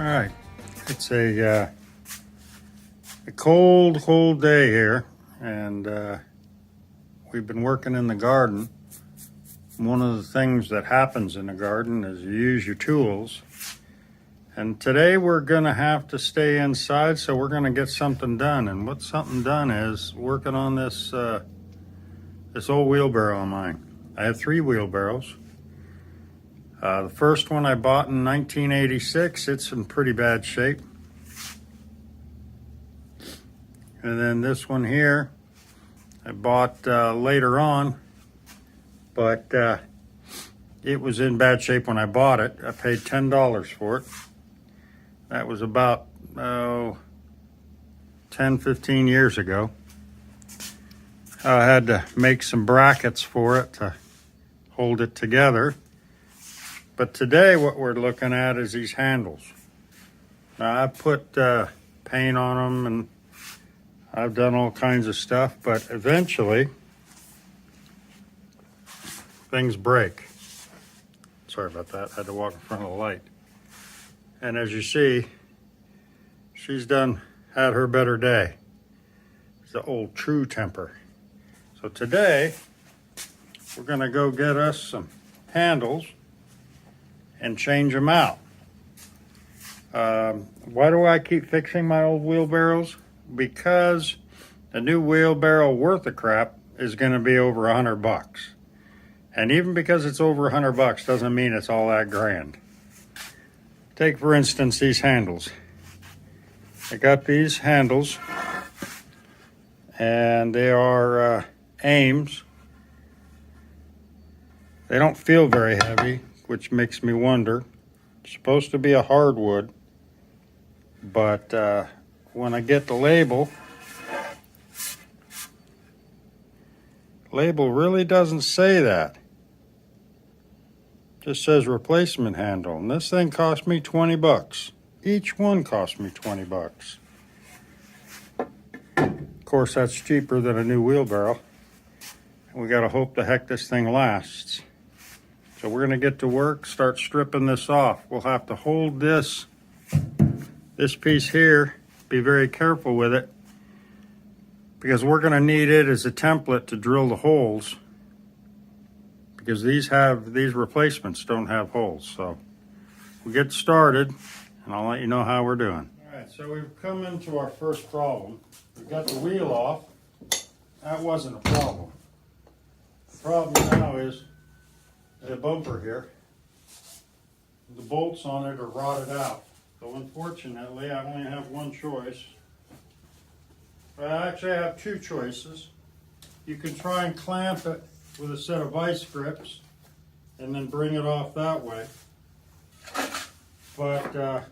All right, it's a cold day here, and we've been working in the garden. One of the things that happens in the garden is you use your tools. And today we're gonna have to stay inside, so we're gonna get something done. And what something done is working on this this old wheelbarrow of mine. I have 3 wheelbarrows. The first one I bought in 1986, it's in pretty bad shape. And then this one here, I bought later on, but it was in bad shape when I bought it. I paid $10 for it. That was about 10, 15 years ago. I had to make some brackets for it to hold it together. But today what we're looking at is these handles. Now I've put paint on them and I've done all kinds of stuff, but eventually things break. Sorry about that, I had to walk in front of the light. And as you see, she's had her better day. It's the old true temper. So today, we're gonna go get us some handles and change them out. Why do I keep fixing my old wheelbarrows? Because a new wheelbarrow worth of crap is gonna be over $100. And even because it's over $100 doesn't mean it's all that grand. Take, for instance, these handles. I got these handles, and they are Ames. They don't feel very heavy, which makes me wonder. It's supposed to be a hardwood, but when I get the label really doesn't say that. Just says replacement handle, and this thing cost me $20. Each one cost me $20. Of course, that's cheaper than a new wheelbarrow. We gotta hope the heck this thing lasts. So we're gonna get to work, start stripping this off. We'll have to hold this piece here, be very careful with it, because we're gonna need it as a template to drill the holes, because these replacements don't have holes. So we'll get started and I'll let you know how we're doing. All right, so we've come into our first problem. We got the wheel off. That wasn't a problem. The problem now is the bumper here. The bolts on it are rotted out. So unfortunately, I only have one choice. Well, actually, I have 2 choices. You can try and clamp it with a set of vice grips and then bring it off that way. But the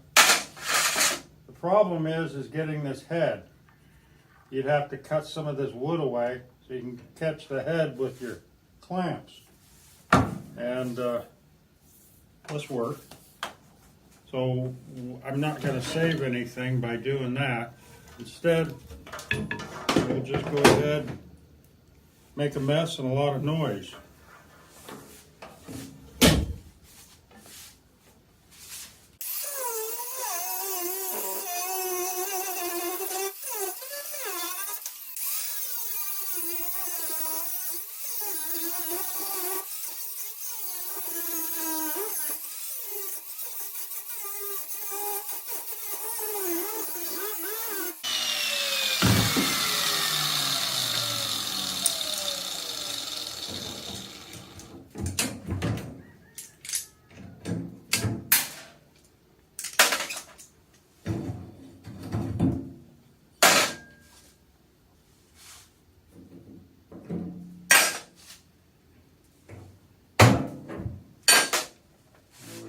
problem is getting this head. You'd have to cut some of this wood away so you can catch the head with your clamps. And this work. So I'm not going to save anything by doing that. Instead, we'll just go ahead and make a mess and a lot of noise.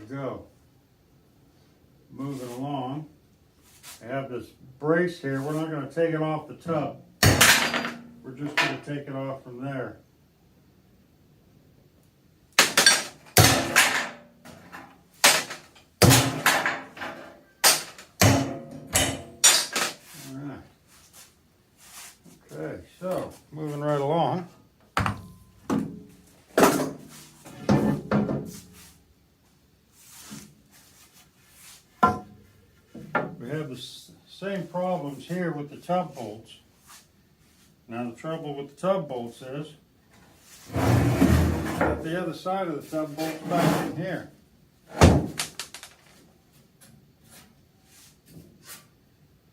Go. Moving along. I have this brace here. We're not going to take it off the tub. We're just going to take it off from there. All right. Okay, so moving right along. We have the same problems here with the tub bolts. Now the trouble with the tub bolts is that the other side of the tub bolt's back in here.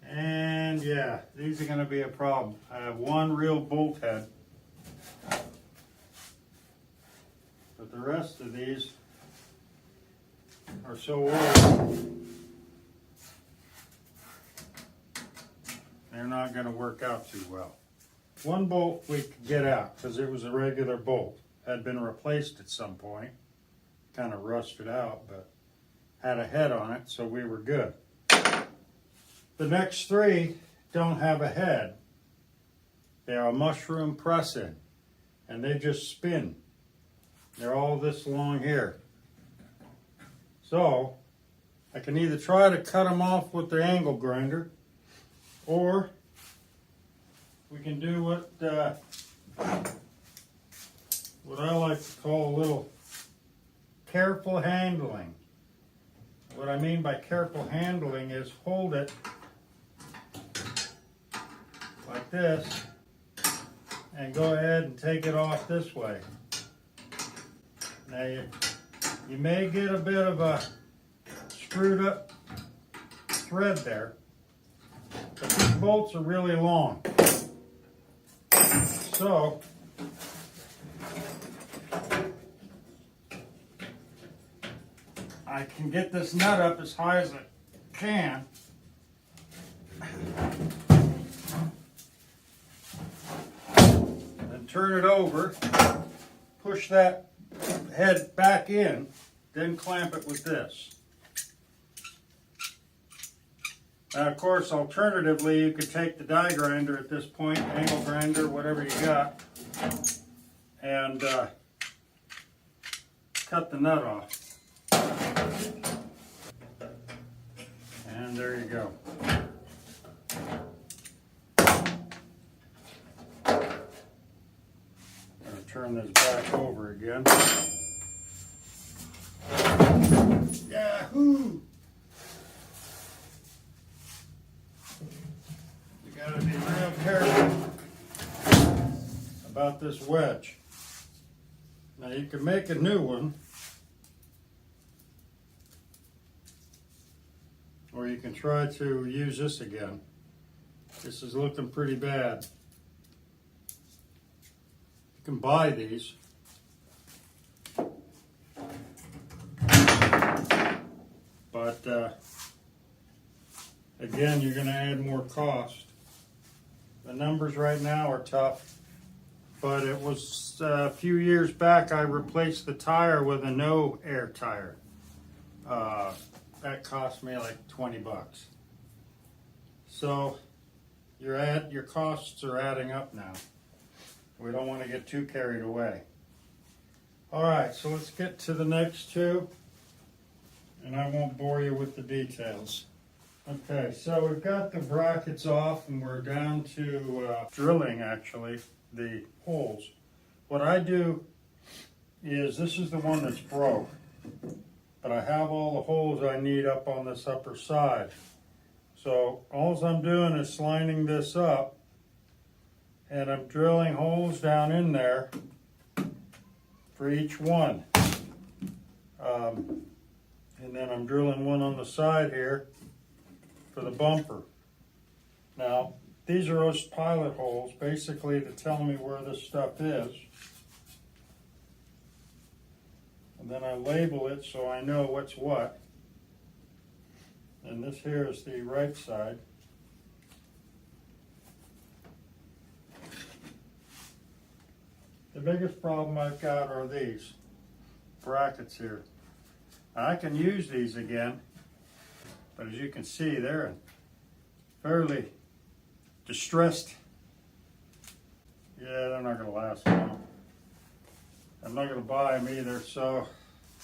And yeah, these are going to be a problem. I have one real bolt head, but the rest of these are so old, they're not going to work out too well. One bolt we could get out because it was a regular bolt. Had been replaced at some point. Kind of rusted out, but had a head on it, so we were good. The next three don't have a head. They are mushroom pressin, and they just spin. They're all this long here. So I can either try to cut them off with the angle grinder, or we can do what I like to call a little careful handling. What I mean by careful handling is hold it like this and go ahead and take it off this way. Now you may get a bit of a screwed up thread there, but these bolts are really long. So I can get this nut up as high as I can. Then turn it over, push that head back in, then clamp it with this. Now, of course, alternatively, you could take the die grinder at this point, angle grinder, whatever you got, and cut the nut off. And there you go. I'm going to turn this back over again. Yahoo! You got to be real careful about this wedge. Now you can make a new one, or you can try to use this again. This is looking pretty bad. You can buy these. But again, you're going to add more cost. The numbers right now are tough, but it was a few years back I replaced the tire with a no air tire. That cost me like 20 bucks. So your costs are adding up now. We don't want to get too carried away. All right, so let's get to the next two, and I won't bore you with the details. Okay, so we've got the brackets off, and we're down to drilling, actually, the holes. What I do is, this is the one that's broke, but I have all the holes I need up on this upper side. So all I'm doing is lining this up, and I'm drilling holes down in there for each one. And then I'm drilling one on the side here for the bumper. Now, these are those pilot holes, basically to tell me where this stuff is. And then I label it so I know what's what. And this here is the right side. The biggest problem I've got are these brackets here. Now, I can use these again, but as you can see, they're in fairly distressed. Yeah, they're not going to last long. I'm not going to buy them either, so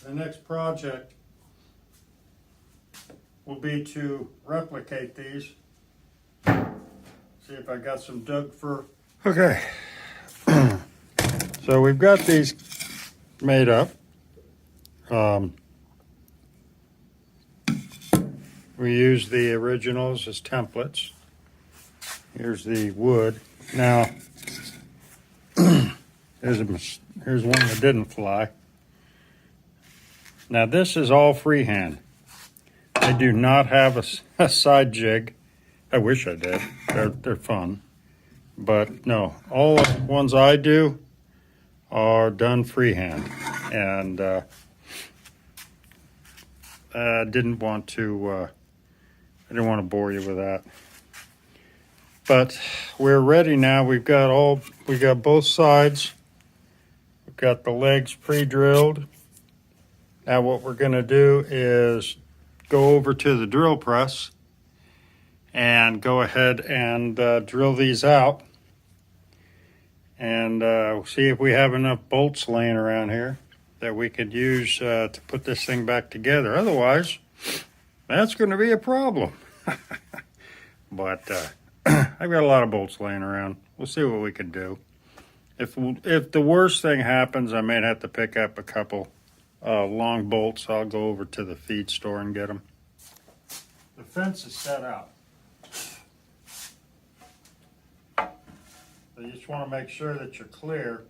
the next project will be to replicate these. See if I got some Doug fir. Okay, so we've got these made We use the originals as templates. Here's the wood. Now, here's one that didn't fly. Now this is all freehand. I do not have a side jig. I wish I did. They're fun. But no, all the ones I do are done freehand. And I didn't want to bore you with that. But we're ready now. We got both sides. We've got the legs pre-drilled. Now what we're going to do is go over to the drill press and go ahead and drill these out and see if we have enough bolts laying around here that we could use to put this thing back together. Otherwise, that's going to be a problem. But I've got a lot of bolts laying around. We'll see what we can do. If the worst thing happens, I may have to pick up a couple long bolts. I'll go over to the feed store and get them. The fence is set out. So you just want to make sure that you're clear.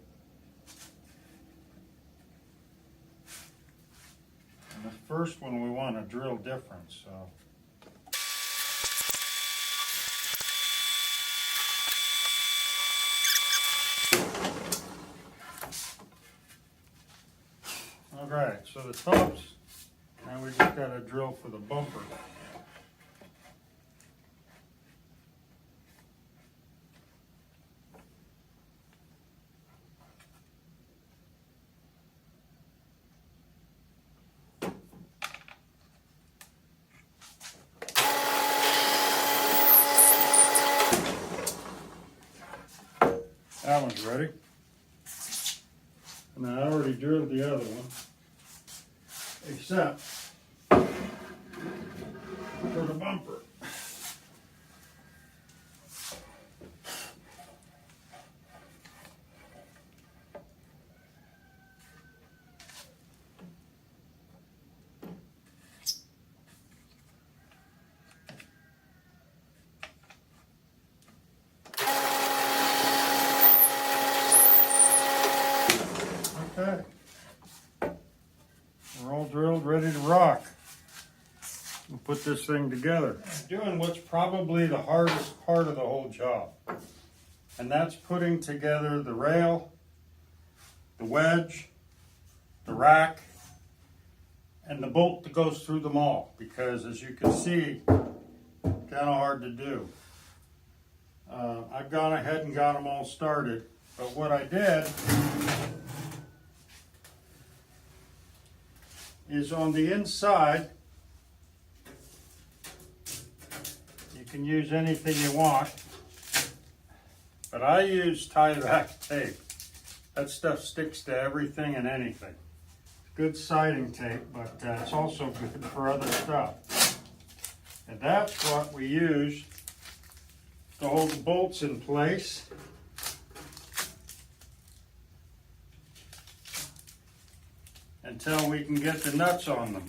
And the first one we want to drill different, so. Alright, so the tops, now we just got to drill for the bumper. That one's ready. And I already drilled the other one. Except for the bumper. Okay. We're all drilled, ready to rock. We'll put this thing together. I'm doing what's probably the hardest part of the whole job. And that's putting together the rail, the wedge, the rack, and the bolt that goes through them all. Because as you can see, kind of hard to do. I've gone ahead and got them all started. But what I did is on the inside, you can use anything you want, but I use tie-back tape. That stuff sticks to everything and anything. Good siding tape, but it's also good for other stuff. And that's what we use to hold the bolts in place. Until we can get the nuts on them.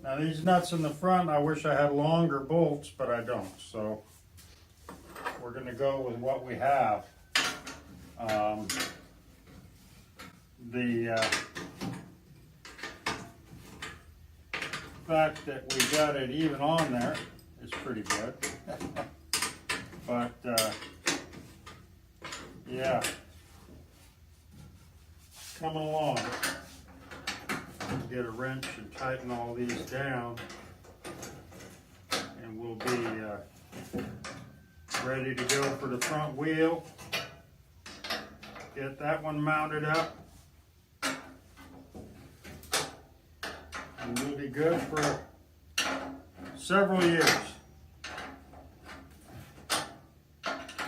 Now these nuts in the front, I wish I had longer bolts, but I don't. So we're going to go with what we have. The fact that we got it even on there is pretty good. But yeah, coming along. Get a wrench and tighten all these down, and we'll be ready to go for the front wheel. Get that one mounted up, and we'll be good for several years.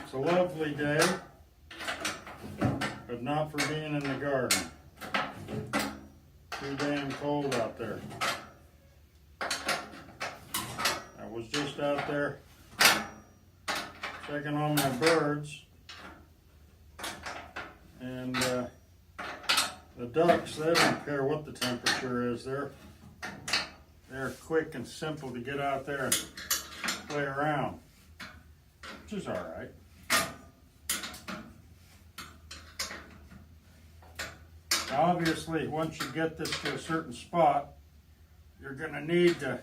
It's a lovely day, but not for being in the garden. Too damn cold out there. I was just out there checking on my birds, and The ducks, they don't care what the temperature is. They're quick and simple to get out there and play around, which is all right. Now obviously, once you get this to a certain spot, you're going to need to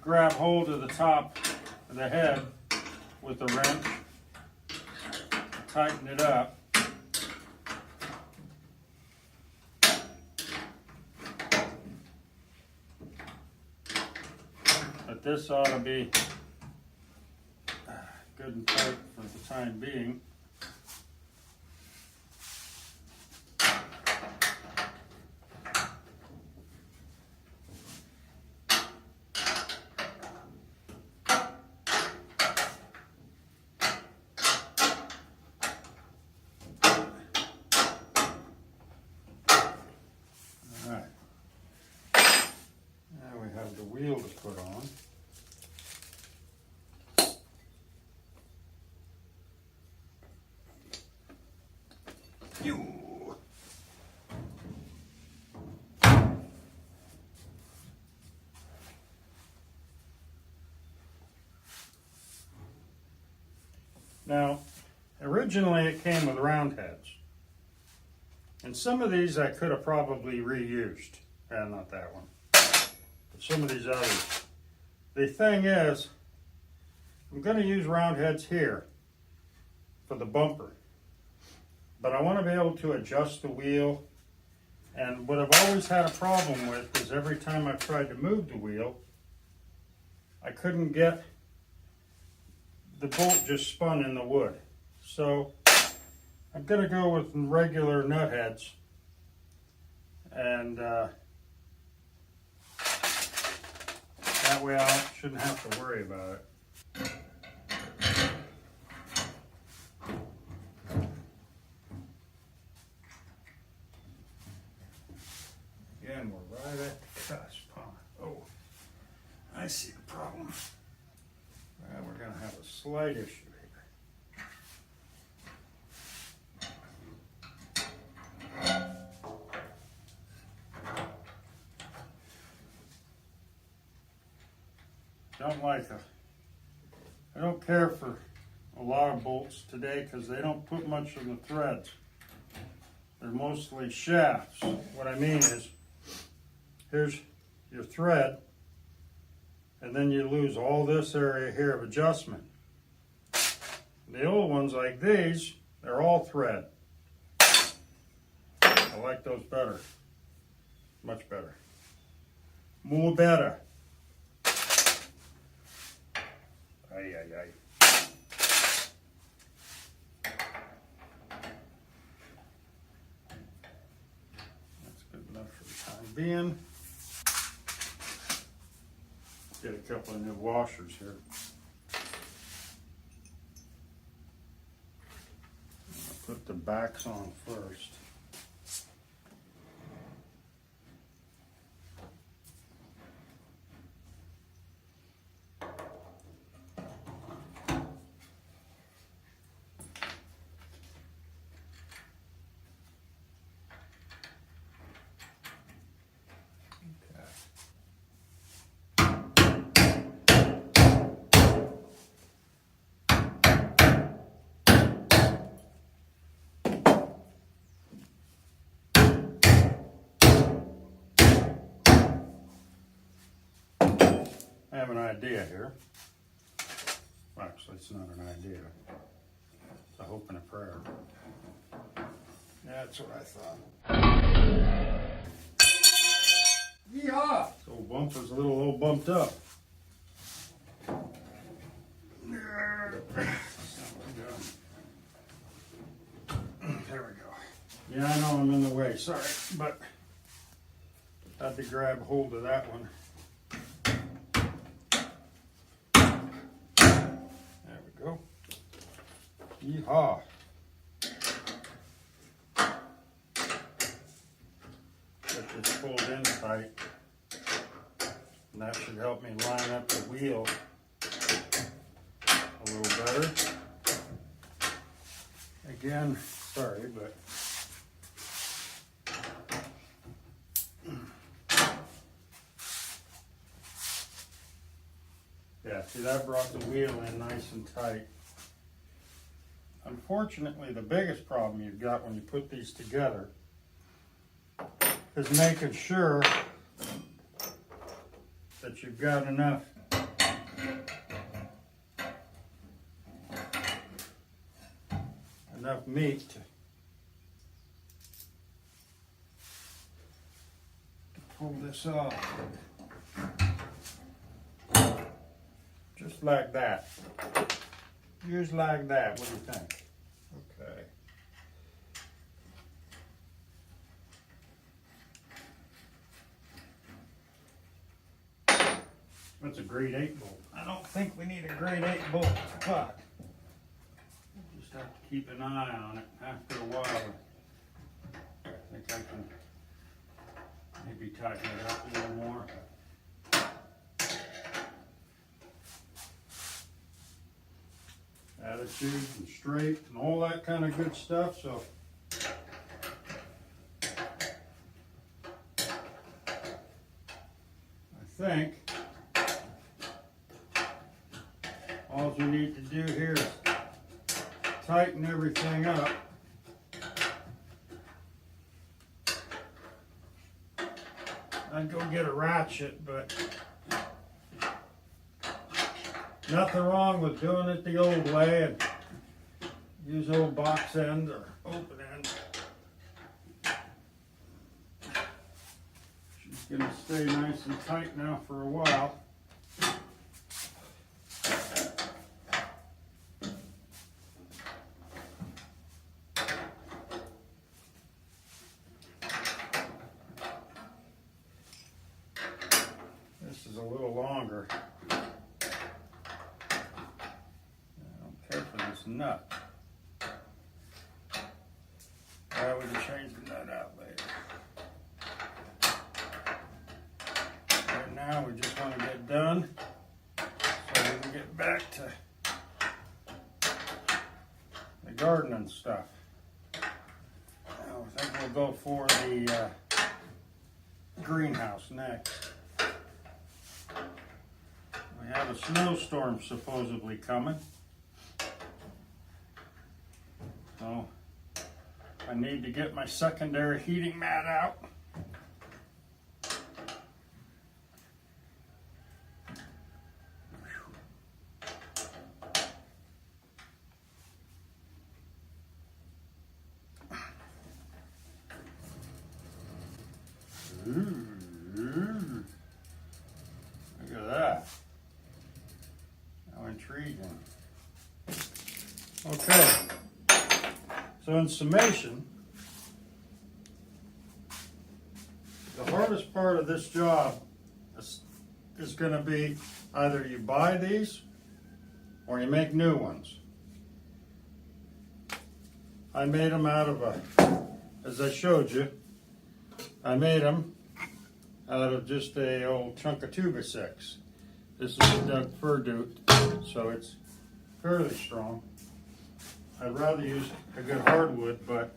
grab hold of the top of the head with a wrench, tighten it up. But this ought to be good and tight for the time being. The wheel to put on. Now, originally it came with round heads. And some of these I could have probably reused. Not that one. Some of these others. The thing is, I'm going to use round heads here for the bumper, but I want to be able to adjust the wheel. And what I've always had a problem with is every time I've tried to move the wheel, I couldn't get the bolt just spun in the wood. So I'm going to go with regular nut heads, and that way I shouldn't have to worry about it. Again, we're right at the cusp, huh? Oh, I see the problem. Well, we're going to have a slight issue here. I don't care for a lot of bolts today because they don't put much in the threads. They're mostly shafts. What I mean is, here's your thread, and then you lose all this area here of adjustment. The old ones like these, they're all thread. I like those better. Much better. More better. Ay, ay, ay. That's good enough for the time being. Get a couple of new washers here. I'll put the backs on first. I have an idea here. Well, actually, it's not an idea. It's a hope and a prayer. That's what I thought. Yeehaw! So bumper's a little bumped up. There we go. Yeah, I know I'm in the way, sorry, but I had to grab hold of that one. There we go. Yeehaw. Get this pulled in tight. And that should help me line up the wheel a little better. Again, sorry, but See, that brought the wheel in nice and tight. Unfortunately, the biggest problem you've got when you put these together is making sure that you've got enough meat to pull this off. Just like that. Just like that. What do you think? Okay. That's a grade 8 bolt. I don't think we need a grade 8 bolt, but we'll just have to keep an eye on it after a while. I think I can maybe tighten it up a little more. Attitude and straight and all that kind of good stuff. So I think all you need to do here is tighten everything up. I'd go get a ratchet, but nothing wrong with doing it the old way and use old box end or open end. She's going to stay nice and tight now for a while. This is a little longer. Nut. I would have changed the nut out later. Right now we just want to get done so we can get back to the gardening stuff. Now I think we'll go for the greenhouse next. We have a snowstorm supposedly coming. So I need to get my secondary heating mat out. Look at that. How intriguing. Okay. So in summation, the hardest part of this job is going to be either you buy these or you make new ones. I made them out of as I showed you, I made them out of just a old chunk of 2x6. This is a Doug fir doot, so it's fairly strong. I'd rather use a good hardwood, but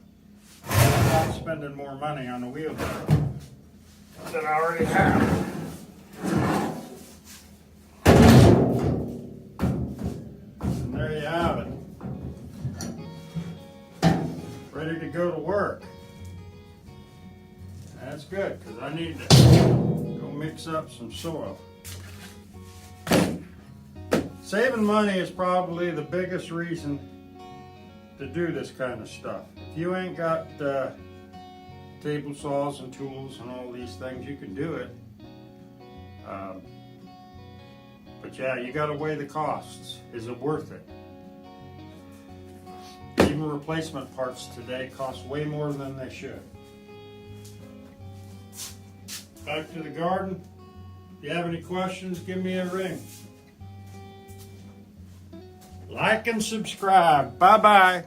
I'm not spending more money on the wheelbarrow than I already have. And there you have it. Ready to go to work. That's good, because I need to go mix up some soil. Saving money is probably the biggest reason to do this kind of stuff. If you ain't got table saws and tools and all these things, you can do it. But yeah, you got to weigh the costs. Is it worth it? Even replacement parts today cost way more than they should. Back to the garden. If you have any questions, give me a ring. Like and subscribe. Bye-bye.